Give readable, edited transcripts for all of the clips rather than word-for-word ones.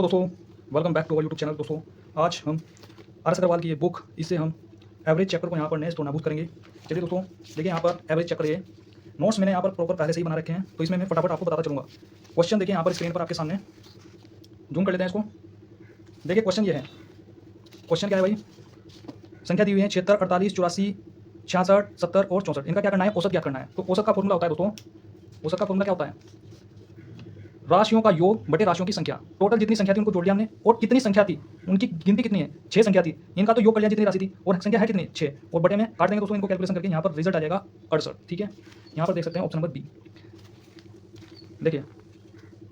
दोस्तों, welcome back to our YouTube channel. दोस्तों, आज हम आर.एस. अग्रवाल की ये बुक, इससे हम एवरेज चैप्टर को यहाँ पर नेक्स्ट और नाबूद करेंगे। चलिए दोस्तों, देखिए यहाँ पर एवरेज चैप्टर ये नोट्स मैंने यहाँ पर प्रॉपर पहले से ही बना रखे हैं, तो इसमें मैं फटाफट आपको बताता चलूँगा। क्वेश्चन देखिए यहाँ पर स्क्रीन पर आपके सामने, जूम कर लेते हैं इसको। देखिए क्वेश्चन ये है। क्वेश्चन क्या है भाई? संख्या दी हुई है 76, 48, 84, 66, 70 और 64। इनका क्या करना है? औसत क्या करना है। तो औसत का फॉर्मूला होता है दोस्तों, औसत का फॉर्मूला क्या होता है? राशियों का योग बटे राशियों की संख्या। टोटल जितनी संख्या थी उनको जोड़ लिया हमने, और कितनी संख्या थी उनकी गिनती कितनी है? 6 संख्या थी। इनका तो योग कर लिया जितनी राशि थी, और संख्या है कितनी? 6, और बटे में काट देंगे दोस्तों इनको कैलकुलेशन करके। यहाँ पर रिजल्ट आ जाएगा 68। ठीक है, यहाँ पर देख सकते हैं ऑप्शन नंबर बी। देखिए,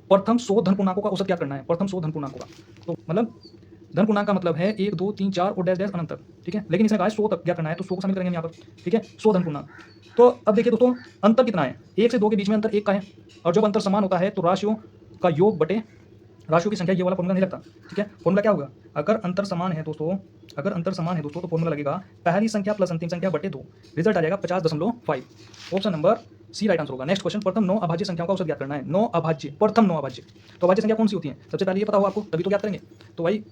प्रथम 100 धन पूर्णांकों का औसत क्या करना है? प्रथम 100 धन पूर्णांकों का, तो मतलब धन पूर्णांक का मतलब है 1, 2, 3, 4 और डैश डैश अनंत तक। ठीक है, लेकिन इसने कहा है 100 तक क्या करना है, तो 100 को शामिल करेंगे यहाँ पर। ठीक है, 100 धन पूर्णांक। तो अब देखिए दोस्तों, अंतर कितना है? 1 से 2 के बीच में अंतर 1 का है, और जब अंतर समान होता है तो राशियों का योग बटे राशियों की संख्या, ये वाला फॉर्मूला नहीं लगता। ठीक है, फॉर्मूला क्या होगा? अगर अंतर समान है दोस्तों, अगर अंतर समान है दोस्तों, तो फॉर्मूला लगेगा पहली संख्या प्लस अंतिम संख्या बटे 2। रिजल्ट आ जाएगा 50.5। Option number C right answer होगा। नेक्स्ट क्वेश्चन, प्रथम 9 अभाज्य संख्याओं का औसत ज्ञात करना है। 9 अभाज्य, प्रथम 9 अभाज्य। तो अभाज्य संख्या कौन सी होती है? सबसे पहले ये पता होगा आपको, तभी तो ज्ञात करेंगे। तो भाई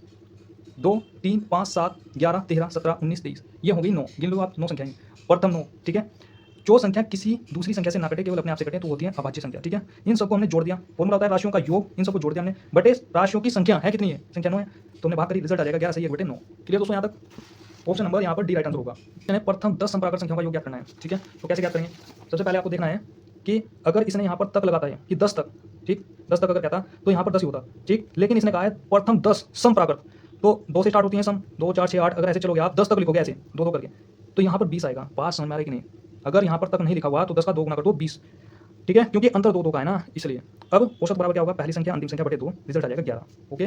2, 3, 5, 7, 11, 13, 17, 19, 23, ये होगी 9। गिन लो आप 9 संख्याएं, प्रथम 9। ठीक है, जो संख्या किसी दूसरी संख्या से ना कटे, केवल अपने आप से कटे, तो होती है अभाज्य संख्या। ठीक है, इन सबको हमने जोड़ दिया। फॉर्मूला होता है राशियों का योग, इन सबको जोड़ दिया हमने, बटे राशियों की संख्या है कितनी है? संख्या 9 है, तो हमने भाग करी, रिजल्ट आ जाएगा 11 सही 1 बटे 9। क्लियर दोस्तों यहाँ तक? ऑप्शन नंबर यहाँ पर डी राइट आंसर होगा। प्रथम 10 संप्राकृत संख्याओं का योग ज्ञात करना है। ठीक है, तो कैसे ज्ञात करेंगे? सबसे पहले आपको देखना है कि अगर इसने यहाँ पर तक लगाता है कि 10 तक, ठीक, 10 तक अगर कहता तो यहाँ पर 10 ही होता। ठीक, लेकिन इसने कहा है प्रथम 10 संप्राकृत, तो 2 से स्टार्ट होती है सम, 2, 4, 6, 8। अगर ऐसे चलोगे आप 10 तक लिखोगे ऐसे 2 करके, तो यहाँ पर 20 आएगा। बात समझ में आ रही कि नहीं? अगर यहाँ पर तक नहीं लिखा हुआ तो 10 का 2 गुना कर दो 20। ठीक है, क्योंकि अंतर 2 2 का है ना, इसलिए। अब औसत बराबर क्या होगा? पहली संख्या अंतिम संख्या बटे 2। रिजल्ट आ जाएगा 11। ओके,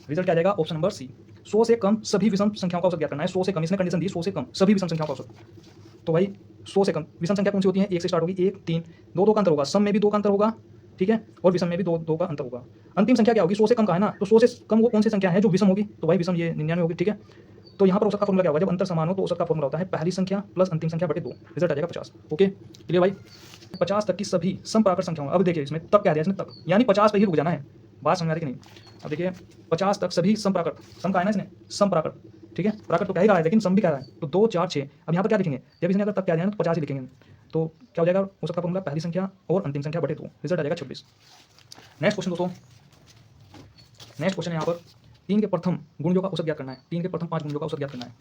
रिजल्ट क्या आ जाएगा? ऑप्शन नंबर सी। 100 से कम सभी विषम संख्याओं का औसत ज्ञात करना है। 100 से कम, इसने कंडीशन दी 100 से कम सभी विषम संख्याओं का औसत। तो भाई 100 से कम विषम संख्या कौन सी होती है? 1 से स्टार्ट होगी, 1, 3, 2 2 का अंतर होगा, सम में भी 2 का अंतर होगा। ठीक है, और विषम में भी 2 2 का अंतर होगा। अंतिम संख्या क्या होगी? 100 से कम का है ना, तो 100 से कम वो कौन सी संख्या है जो विषम होगी? तो भाई विषम ये 99 होगी। ठीक है, तो यहाँ पर औसत का फॉर्मूला क्या होगा? जब अंतर समान हो तो औसत का फॉर्मूला होता है पहली संख्या प्लस अंतिम संख्या बटे 2। रिजल्ट आ जाएगा 50। ओके, क्लियर भाई? 50 तक की सभी समप्राकृत संख्याओं, अब देखिए इसमें तक कह दिया इसने, तक यानी 50 पे ही रुक जाना है। बात समझ आ रही कि नहीं? अब देखिए 50 तक सभी समप्राकृत, सम का है ना इसने, समप्राकृत। ठीक है, प्राकृत तो कह ही रहा है, लेकिन सम भी कह रहा है, तो 2, 4, 6। अब यहाँ पर क्या लिखेंगे? जब इसने अगर तक कह दिया ना तो 50 ही लिखेंगे। तो क्या हो जाएगा? औसत का फॉर्मूला पहली संख्या और अंतिम संख्या बटे 2। रिजल्ट आ जाएगा 26। नेक्स्ट क्वेश्चन दोस्तों, नेक्स्ट क्वेश्चन यहाँ पर 3 के प्रथम गुणजों का औसत ज्ञात करना है। 3 के प्रथम 5 गुणजों का औसत ज्ञात करना है।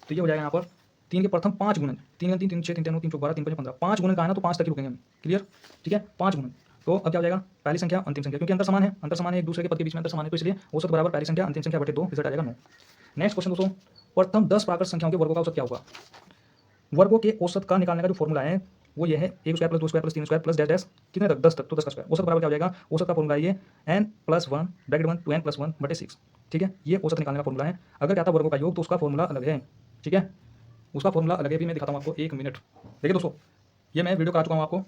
तो ये हो जाएगा यहाँ पर 3 के प्रथम 5 गुणन, 3 3 3 6 3 3 9 3 4 12 3 5 15। 5 गुणन का है ना, तो 5 तक ही रुकेंगे हम। क्लियर? ठीक है, 5 गुणन। तो अब क्या हो जाएगा? पहली संख्या अंतिम संख्या, क्योंकि अंतर समान है, अंतर समान है, एक दूसरे के पद के बीच में अंतर समान है, तो इसलिए औसत बराबर पहली संख्या अंतिम संख्या बटे 2। रिजल्ट आ जाएगा 9। नेक्स्ट क्वेश्चन दोस्तों, प्रथम 10 प्राकृत संख्याओं के वर्गों का औसत क्या होगा? वर्गों के औसत का निकालने का जो फॉर्मूला है वो ये है, 1 square plus 2 square plus 3 square plus dash dash, कितने तक? 10 तक, तो 10 का स्क्वायर। औसत बराबर क्या हो जाएगा? औसत का फॉर्मूला ये n plus 1 bracket 1 2n plus 1 बटे 6। ठीक है, ये औसत निकालने का फॉर्मूला है। अगर क्या था वर्गों का योग, तो उसका फॉर्मूला अलग है। ठीक है, उसका फॉर्मूला अलग है, भी मैं दिखाता हूँ आपको, 1 मिनट। देखिए दोस्तों, ये मैं वीडियो करा चुका हूँ आपको,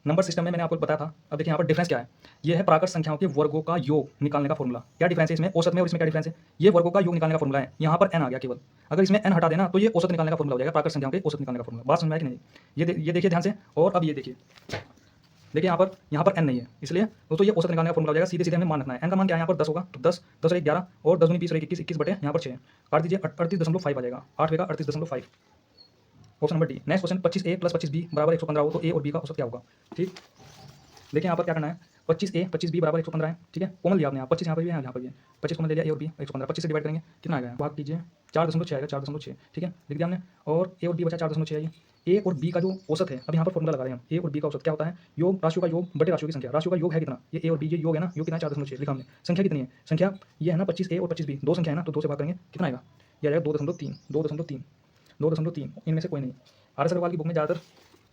नंबर सिस्टम में मैंने आपको बताया था। अब देखिए यहाँ पर डिफरेंस क्या है। ये है प्राकृत संख्याओं के वर्गों का योग निकालने का फॉर्मूला। क्या डिफरेंस है इसमें औसत में और इसमें? क्या डिफरेंस है? ये वर्गों का योग निकालने का फॉर्मूला है, यहाँ पर n आ गया केवल। अगर इसमें n हटा देना तो ये औसत निकालने का फॉर्मूला हो जाएगा, प्राकृत संख्याओं के औसत निकालने का फॉर्मूला। बात समझ में आई कि नहीं? ये देखिए ध्यान से। और अब ये देखिए, देखिए यहाँ पर n नहीं है, इसलिए दोस्तों ये औसत निकालने का फॉर्मूला हो जाएगा। सीधे सीधे हमें मान रखना है। n का मान क्या है? यहाँ पर 10 होगा, तो 10 10 और 1 11, और 10 दूनी 20 और 1 21, 21 बटे यहाँ पर 6 काट दीजिए, 38.5 आ जाएगा। 8 का 38.5। Option number D. Next question, 25a plus 25b बराबर 115 हो तो a और b का औसत क्या होगा? ठीक, देखिए यहाँ पर क्या करना है, 25a 25b बराबर 115 है। ठीक है, कॉमन लिया आपने यहाँ, 25 यहाँ पर भी है, यहाँ पर भी है, 25 कॉमन ले लिया, a और b 115। 25 से डिवाइड करेंगे कितना आएगा? भाग कीजिए, 4.6 आएगा, 4.6। ठीक है, लिख दिया हमने, और a और b बचा 4.6 है। ए और बी का जो औसत है, अब यहाँ पर फॉर्मूला लगा रहे हैं हम। ए और बी का औसत क्या होता है? योग, राशियों का योग बटे राशियों की संख्या। राशियों का योग है कितना? ये ए और बी, ये योग है ना, योग कितना है? 4.6 लिखा हमने। संख्या कितनी है? संख्या ये है ना 25a और 25b, दो संख्या है ना, तो 2 से भाग करेंगे कितना आएगा? ये आएगा 2.3, 2.3, 2.3। इनमें से कोई नहीं। आर.एस. अग्रवाल की बुक में ज़्यादातर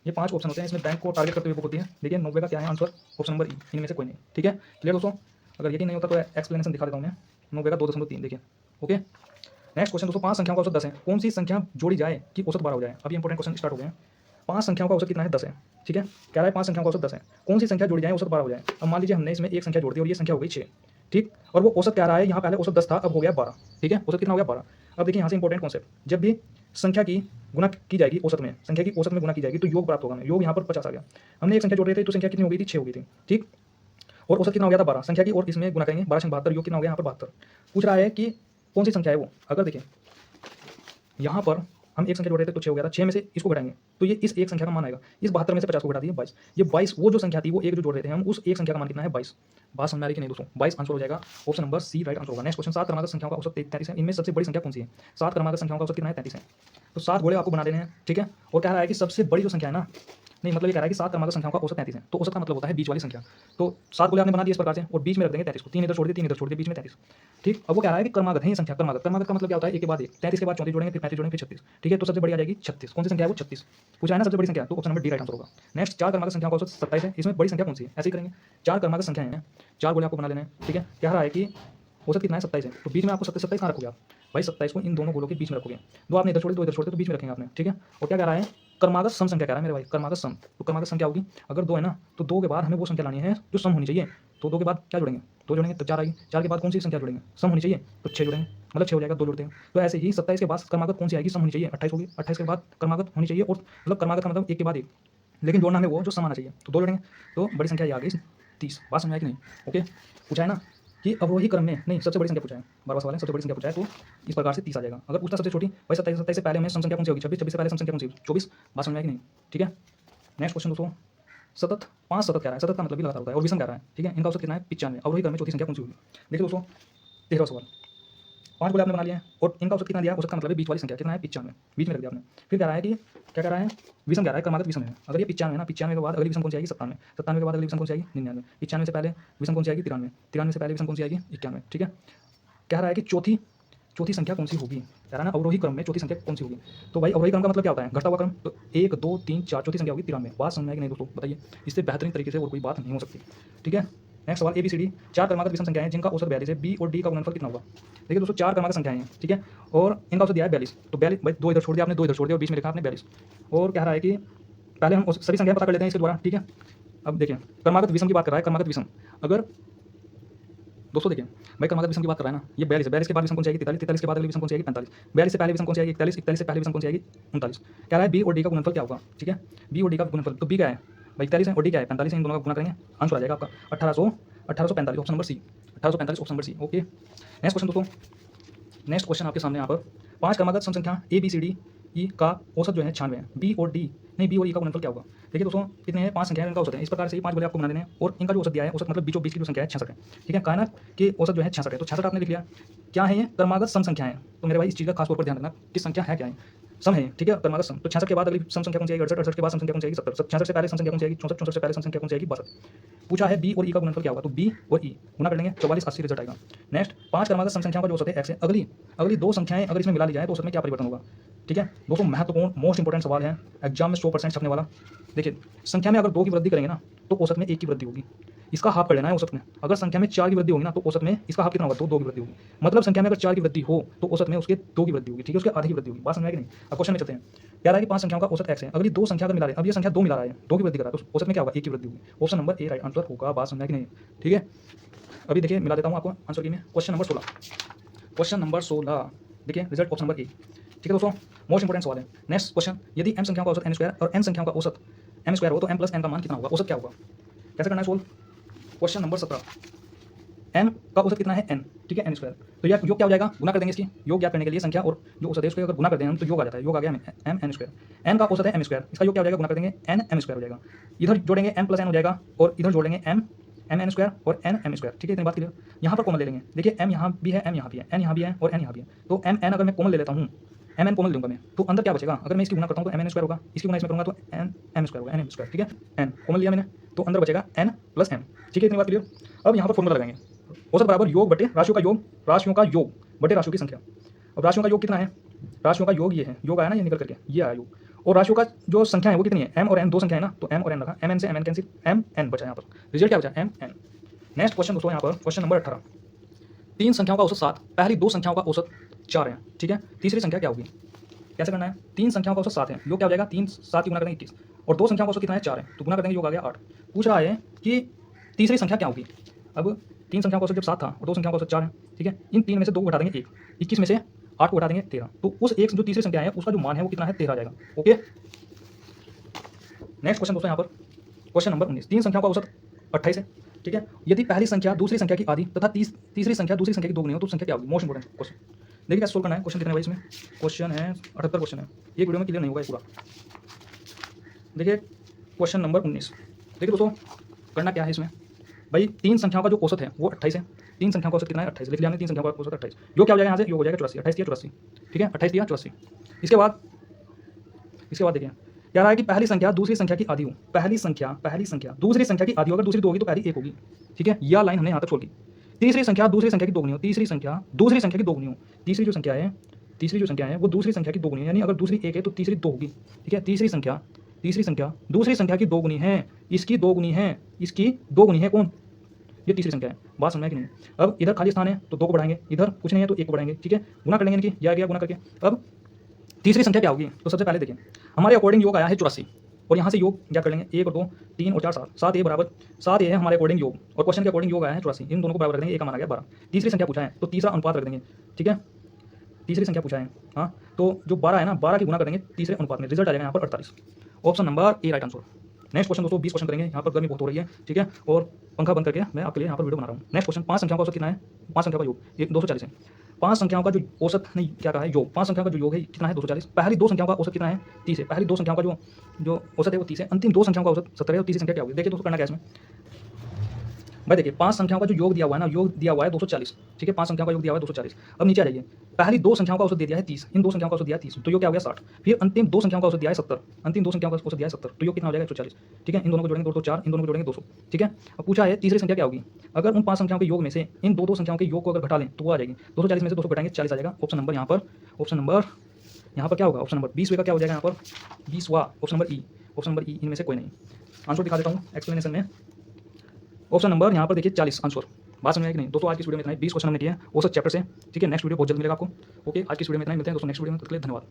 ये 5 ऑप्शन होते हैं, इसमें बैंक को टारगेट करते हुए बुक होती है। देखिए 90 का क्या है आंसर? ऑप्शन नंबर ई, इनमें से कोई नहीं। ठीक है, क्लियर दोस्तों? अगर यकीन नहीं होता तो एक्सप्लेनेशन दिखा देता हूँ मैं। 90 का 2.3, देखिए। ओके, नेक्स्ट क्वेश्चन दोस्तों, 5 संख्याओं का औसत 10 है। कौन सी संख्या जोड़ी जाए कि औसत 12 हो जाए? अभी इंपॉर्टेंट क्वेश्चन स्टार्ट हो गए हैं। 5 संख्याओं का औसत कितना है? 10 है। ठीक है, कह रहा है 5 संख्याओं का औसत 10 है। कौन सी संख्या जोड़ी जाए औसत 12 हो जाए? अब मान लीजिए हमने इसमें एक संख्या जोड़ दी और ये संख्या हो गई 6। ठीक, और वो औसत कह रहा है, यहाँ पहले औसत 10 था, अब हो गया 12। ठीक है, औसत कितना हो गया? 12। अब देखिए यहाँ से इंपॉर्टेंट कॉन्सेप्ट, जब भी संख्या की गुणा की जाएगी औसत में, संख्या की औसत में गुणा की जाएगी तो योग प्राप्त होगा हमें। योग यहाँ पर 50 आ गया। हमने एक संख्या जोड़ रहे थे तो संख्या कितनी हो गई थी? 6 हो गई थी। ठीक, और औसत कितना हो गया था 12 संख्या की, और इसमें गुना करेंगे 12 72, योग कितना हो गया यहाँ पर 72। पूछ रहा है कि कौन सी संख्या है वो। अगर देखिए यहाँ पर हम एक संख्या जोड़ रहे थे तो 6 हो गया था, 6 में से इसको घटाएंगे तो ये इस एक संख्या का मान आएगा। इस 72 में से 50 को घटा दिए 22, ये 22 वो जो संख्या थी वो एक जो जोड़ रहे थे हम, उस एक संख्या का मान कितना है 22। बात समझ में आ रही कि नहीं दोस्तों? 22 आंसर हो जाएगा, option number C right answer होगा। नेक्स्ट क्वेश्चन, 7 क्रमागत संख्याओं का औसत 33 है, इनमें सबसे बड़ी संख्या कौन सी है? 7 क्रमागत संख्याओं का औसत कितना है? 33 है। तो 7 घोड़े आपको बना देने हैं, ठीक है। और कह रहा है कि सबसे बड़ी जो संख्या है ना, नहीं मतलब ये कह रहा है कि 7 क्रमागत संख्याओं का औसत 33 है, तो औसत का मतलब होता है बीच वाली संख्या। तो 7 गोले आपने बना दिए इस प्रकार से और बीच में रख देंगे 33 को, 3 इधर छोड़ दिए 3 इधर छोड़ दिए, बीच में 33। ठीक, अब वो कह रहा है कि क्रमागत है ये संख्या, क्रमागत का मतलब क्या होता है? एक के बाद एक, 33 के बाद 34 जोड़ेंगे, फिर 35 जोड़ेंगे, फिर 36। ठीक है, तो सबसे बड़ी आ जाएगी 36। कौन सी संख्या है वो? 36 पूछा है ना सबसे बड़ी संख्या, तो option number D right answer होगा। नेक्स्ट, 4 क्रमागत संख्याओं का औसत 27 है, इसमें बड़ी संख्या कौन सी है? ऐसे ही करेंगे, 4 क्रमागत संख्याएं हैं, 4 गोले आपको बना लेना है, ठीक है। कह रहा है कि औसत कितना है? 27 है, तो बीच में आपको 27 कहाँ रखोगे आप भाई? 27 को इन दोनों गोलों के बीच में रखोगे, दो आपने इधर छोड़े दो इधर छोड़े तो बीच में रखेंगे आपने, ठीक है। और क्या कह रहा है? क्रमागत सम संख्या कह रहा है मेरे भाई, क्रमागत सम। तो क्रमागत सम क्या होगी? अगर 2 है ना, तो 2 के बाद हमें वो संख्या लानी है जो सम होनी चाहिए, तो 2 के बाद क्या जोड़ेंगे? 2 जोड़ेंगे तो 4 आएगी, 4 के बाद कौन सी संख्या जोड़ेंगे? सम होनी चाहिए, तो 6 जोड़ेंगे, मतलब 6 हो जाएगा, 2 जोड़ते हैं। तो ऐसे ही 27 के बाद क्रमागत कौन सी आएगी? सम होनी चाहिए, 28 होगी, 28 के बाद क्रमागत होनी चाहिए, और मतलब क्रमागत का मतलब एक के बाद एक, लेकिन जोड़ना हमें वो जो सम आना चाहिए, तो 2 जोड़ेंगे, तो बड़ी संख्या ये आ गई 30। बात समझ में आई कि नहीं? ओके, पूछा है ना कि अवरोही क्रम में, नहीं सबसे बड़ी संख्या पूछा है, बार सवाल है, सबसे बड़ी संख्या पूछा है, तो इस प्रकार से 30 आ जाएगा। अगर पूछता सबसे छोटी भाई 27 से पहले हमें सम संख्या कौन सी होगी? 26 से पहले सम संख्या कौन सी होगी? 24। बात समझ में आई कि नहीं? ठीक है। नेक्स्ट क्वेश्चन दोस्तों, सतत 5 सतत कह रहा है, सतत का मतलब भी लगातार होता है, और विषम कह रहा है, ठीक है। इनका औसत कितना है? 95। अवरोही क्रम में चौथी संख्या कौन सी होगी? देखिए दोस्तों, 13वां सवाल, 5 गोले आपने बना लिए हैं और इनका औसत कितना दिया? औसत का मतलब है बीच वाली संख्या कितना है? 95, बीच में रख दिया आपने। फिर कह रहा है कि क्या कह रहा है? विषम कह रहा है, क्रमागत विषम है। अगर ये 95 है ना, 95 के बाद अगली विषम कौन सी आएगी? 97, 97 के बाद अगली विषम कौन सी आएगी? 99, 95 से पहले विषम कौन सी आएगी? 93, 93 से पहले विषम कौन सी आएगी? 91, ठीक है। कह रहा है कि चौथी संख्या कौन सी होगी? कह रहा है ना अवरोही क्रम में चौथी संख्या कौन सी होगी? तो भाई अवरोही क्रम का मतलब क्या होता है? घटता हुआ क्रम। तो 1 2 3 4 चौथी संख्या होगी 93। बात समझ में आई कि नहीं दोस्तों? बताइए, इससे बेहतरीन तरीके से और कोई बात नहीं हो सकती, ठीक है। नेक्स्ट सवाल, ABCD 4 क्रमागत विषम संख्याएं जिनका औसत 42 है, B और D का गुणनफल कितना होगा? देखिए दोस्तों, 4 क्रमागत संख्याएं हैं, ठीक है, और इनका औसत दिया है 42। तो 42 भाई 2 इधर छोड़ दिया आपने, 2 इधर छोड़ दिया और बीच में लिखा आपने 42। और कह रहा है कि पहले हम सभी संख्याएं पता कर लेते हैं इसके द्वारा, ठीक है। अब देखिए क्रमागत विषम की बात कर रहा है, क्रमागत विषम। अगर दोस्तों देखिए भाई क्रमागत विषम की बात कर रहा है ना, ये 42 है, 42 के बाद विषम कौन सी आएगी? 43, 43 के बाद अगली विषम कौन सी आएगी? 45, 42 से पहले विषम कौन सी आएगी? 41, 41 से पहले विषम कौन सी आएगी? 39। कह रहा है B और D का गुणनफल क्या होगा? ठीक है, B और D का गुणनफल, तो B क्या है भाई? 41 है और D क्या है? 45 है, इन दोनों का गुणा करेंगे, आंसर आ जाएगा आपका 1845, option number C, 1845 option number C. Okay, next question दोस्तों, नेक्स्ट क्वेश्चन आपके सामने यहाँ पर 5 क्रमागत सम संख्या ABCDE का औसत जो है 96 है, B और E का गुणनफल क्या होगा? देखिए दोस्तों, कितने हैं? 5 संख्याएं, इनका औसत है, इस प्रकार से ही 5 गोले आपको बना देने हैं, और इनका जो औसत दिया है, औसत मतलब बीचों बीच की जो संख्या है 66 है, ठीक है। कहा ना कि औसत जो है 66 है, तो 66 आपने लिख लिया। क्या है ये? क्रमागत सम संख्या है। तो मेरे भाई इस चीज़ का खास तौर पर ध्यान रखना कि संख्या है क्या है, सम है, ठीक है, क्रमागत सम। तो 66 के बाद अगली सम संख्या कौन सी आएगी? 68, 68 के बाद सम संख्या कौन सी आएगी? 70, 66 से पहले सम संख्या कौन सी आएगी? 64, 64 से पहले सम संख्या कौन सी आएगी? 62। पूछा है B और E का गुणनफल क्या होगा? तो B और E गुना कर लेंगे, 44 80 रिजल्ट आएगा। नेक्स्ट, 5 क्रमागत सम संख्याओं का जो औसत है x है, अगली 2 संख्याएं अगर इसमें मिला ली जाए तो औसत में क्या परिवर्तन होगा? ठीक है दोस्तों, महत्वपूर्ण मोस्ट इंपोर्टेंट सवाल है, एग्जाम में 100% छपने वाला। देखिए, संख्या में अगर 2 की वृद्धि करेंगे ना, तो औसत में 1 की वृद्धि होगी, इसका हाफ कर लेना है औसत में। अगर संख्या में 4 की वृद्धि होगी ना, तो औसत में इसका हाफ कितना होगा? 2 की वृद्धि होगी। मतलब संख्या में अगर 4 की वृद्धि हो तो औसत में उसके 2 की वृद्धि होगी, ठीक है, उसके आधी की वृद्धि होगी। बात समझ में आई कि नहीं? अब क्वेश्चन में चलते हैं। कह रहा है कि 5 संख्याओं का औसत x है, अगली 2 संख्या अगर मिला रहे, अब ये संख्या 2 मिला रहा है, 2 की वृद्धि कर रहा है, तो औसत में क्या होगा? 1 की वृद्धि होगी। Option number A right answer होगा। बात समझ में आई कि नहीं? ठीक है, अभी देखिए मिला देता हूँ आपको आंसर की में। क्वेश्चन नंबर 16, क्वेश्चन नंबर 16 देखिए, रिजल्ट ऑप्शन नंबर ए, ठीक है दोस्तों, मोस्ट इंपोर्टेंट सवाल है। नेक्स्ट क्वेश्चन, यदि m संख्याओं का औसत n स्क्वायर और n संख्याओं का औसत m स्क्वायर हो तो m प्लस n का मान कितना होगा? औसत क्या होगा? कैसे करना है सोल्व? क्वेश्चन नंबर 17, m का औसत कितना है? n, ठीक है, n स्क्वायर। तो यार योग क्या हो जाएगा? गुना कर देंगे इसकी, योग ज्ञात करने के लिए संख्या और जो औसत है उसको अगर गुना कर दें हम तो योग आ जाता है, योग आ गया m n स्क्वायर। n का औसत है m स्क्वायर, इसका योग क्या हो जाएगा? गुना कर देंगे n m स्क्वायर हो जाएगा, इधर जोड़ेंगे m प्लस n हो जाएगा और इधर जोड़ लेंगे m n स्क्वायर और n m स्क्वायर, ठीक है, इतनी बात क्लियर। यहाँ पर कॉमन ले लेंगे, देखिए m यहाँ भी है, m यहाँ भी है, n यहाँ भी है और n यहाँ भी है, तो m n अगर मैं कॉमन ले लेता हूँ, m n कॉमन लूंगा मैं, तो अंदर क्या बचेगा? अगर मैं इसकी गुना करता हूँ तो m n स्क्वायर होगा, इसकी गुना इसमें करूँगा तो n m स्क्वायर होगा, n m स्क्वायर, ठीक है। n कॉमन लिया मैंने तो अंदर बचेगा n प्लस m, ठीक है, इतनी बात क्लियर। अब यहाँ पर फॉर्मूला लगाएंगे, औसत बराबर योग बटे राशियों का योग, राशियों का योग बटे राशियों की संख्या। अब राशियों का योग कितना है? राशियों का योग ये है, योग आया ना ये निकल करके, ये आया योग, और राशियों का जो संख्या है वो कितनी है? m और n, 2 संख्या है ना, तो m और n रखा, m n से m n cancel, m n बचा यहाँ पर, रिजल्ट क्या बचा? m n। नेक्स्ट क्वेश्चन दोस्तों, यहाँ पर क्वेश्चन नंबर 18, 3 संख्याओं का औसत 7, पहली 2 संख्याओं का औसत 4 है, ठीक है, तीसरी संख्या क्या होगी? कैसे करना है? 3 संख्याओं का औसत 7 है, योग क्या हो जाएगा? 3 7 की गुना करेंगे 21, और 2 संख्याओं का औसत कितना है? 4 है, तो गुना कर देंगे, योग आ गया 8। पूछ रहा है कि तीसरी संख्या क्या होगी? अब 3 संख्याओं का औसत जब 7 था और 2 संख्याओं का औसत 4 है, ठीक है, इन 3 में से 2 को घटा देंगे 1, 21 में से 8 को घटा देंगे 13, तो उस एक जो तीसरी संख्या है उसका जो मान है वो कितना है? 13 आ जाएगा। ओके, नेक्स्ट क्वेश्चन दोस्तों, यहाँ पर क्वेश्चन नंबर 19, 3 संख्याओं का औसत 28 है, ठीक है। यदि पहली संख्या दूसरी संख्या की आधी तथा तीसरी संख्या दूसरी संख्या की दोगुनी हो तो संख्या क्या होगी? Most important question. देखिए कैसे सोल्व करना है। क्वेश्चन कितने भाई इसमें? क्वेश्चन है 78 क्वेश्चन है। ये वीडियो में क्लियर नहीं होगा ये पूरा। देखिए क्वेश्चन नंबर 19। देखिए दोस्तों करना क्या है इसमें भाई, तीन संख्याओं का जो औसत है वो 28 है। तीन संख्याओं का औसत कितना है? 28 लिख लिया हमने। तीन संख्याओं का औसत 28। योग क्या हो जाएगा यहाँ से? योग हो जाएगा 84। 28 या 84, ठीक है। 28 या 84। इसके बाद देखिए क्या रहा है कि पहली संख्या दूसरी संख्या की आधी हो। पहली संख्या दूसरी संख्या की आधी हो। अगर दूसरी 2 होगी तो पहली 1 होगी, ठीक है। यह लाइन हमने यहाँ तक छोड़ दी। तीसरी संख्या दूसरी संख्या की दोगुनी हो। तीसरी संख्या दूसरी संख्या की दोगुनी हो। तीसरी जो संख्या है वो दूसरी संख्या की दोगुनी है, यानी अगर दूसरी 1 है तो तीसरी 2 होगी, ठीक है। तीसरी संख्या दूसरी संख्या की दोगुनी है, इसकी दोगुनी है कौन? ये तीसरी संख्या है। बात समझ में कि नहीं? अब इधर खाली स्थान है तो 2 को बढ़ाएंगे, इधर कुछ नहीं है तो 1 को बढ़ाएंगे, ठीक है। गुना कर लेंगे इनकी, यह गया गुना करके। अब तीसरी संख्या क्या होगी? तो सबसे पहले देखिए हमारे अकॉर्डिंग योग आया है 84, और यहाँ से योग क्या कर लेंगे? 1 और 2 3 और 4 7, 7 ए बराबर 7 ए है हमारे अकॉर्डिंग योग, और क्वेश्चन के अकॉर्डिंग योग आया है 84। इन दोनों को बराबर रख देंगे, एक का माना गया 12। तीसरी संख्या पूछा है तो तीसरा अनुपात रख देंगे, ठीक है। तीसरी संख्या पूछा है, हाँ, तो जो 12 है ना, 12 की गुना कर देंगे तीसरे अनुपात में, रिजल्ट आ जाएगा यहाँ पर 48। Option number A right answer. Next question दोस्तों 20 क्वेश्चन करेंगे। यहाँ पर गर्मी बहुत हो रही है, ठीक है, और पंखा बंद करके मैं आपके लिए यहाँ पर वीडियो बना रहा हूँ। नेक्स्ट क्वेश्चन, 5 संख्याओं का औसत कितना है? 5 संख्याओं का योग ये 240 है। 5 संख्याओं का जो औसत नहीं क्या कहा है? योग। 5 संख्याओं का जो योग है कितना है? 240। पहली 2 संख्याओं का औसत कितना है? 30 है। पहली 2 संख्याओं का जो औसत है वो 30 है। अंतिम 2 संख्याओं का औसत 70 है, और तीसरी संख्या क्या होगी? देखिए दोस्तों करना क्या है इसमें भाई। देखिए 5 संख्याओं का जो योग दिया हुआ है ना, योग दिया हुआ है 240, ठीक है। 5 संख्याओं का योग दिया हुआ है 240। अब नीचे आ जाइए, पहली 2 संख्याओं का औसत दे दिया है 30, इन 2 संख्याओं का औसत दिया है 30, तो योग क्या हो गया? 60। फिर अंतिम 2 संख्याओं का औसत दिया है 70, अंतिम 2 संख्याओं का औसत दिया है 70, तो योग कितना हो जाएगा? 140, ठीक है। इन दोनों को जोड़ेंगे 2 तो 4, इन दोनों को जोड़ेंगे 200, ठीक है। अब पूछा है तीसरी संख्या क्या होगी? अगर उन 5 संख्याओं के योग में से इन 2 संख्याओं के योग को अगर घटा लें तो वो आ जाएगी 240 में से 200 घटाएंगे 40 आ जाएगा। ऑप्शन नंबर यहाँ पर क्या होगा? ऑप्शन नंबर 20 का क्या हो जाएगा यहाँ पर? 20वां। ऑप्शन नंबर ई इनमें से कोई नहीं। आंसर दिखा देता हूँ एक्सप्लेनेशन में। ऑप्शन नंबर यहाँ पर देखिए 40 आंसर। बात समझ में आई कि नहीं? दोस्तों आज की वीडियो में इतना ही। 20 क्वेश्चन हमने किए हैं औसत चैप्टर से, ठीक है। नेक्स्ट वीडियो बहुत जल्द मिलेगा आपको। ओके, आज की वीडियो में इतना ही। मिलते हैं दोस्तों नेक्स्ट वीडियो में। तब तक के लिए धन्यवाद।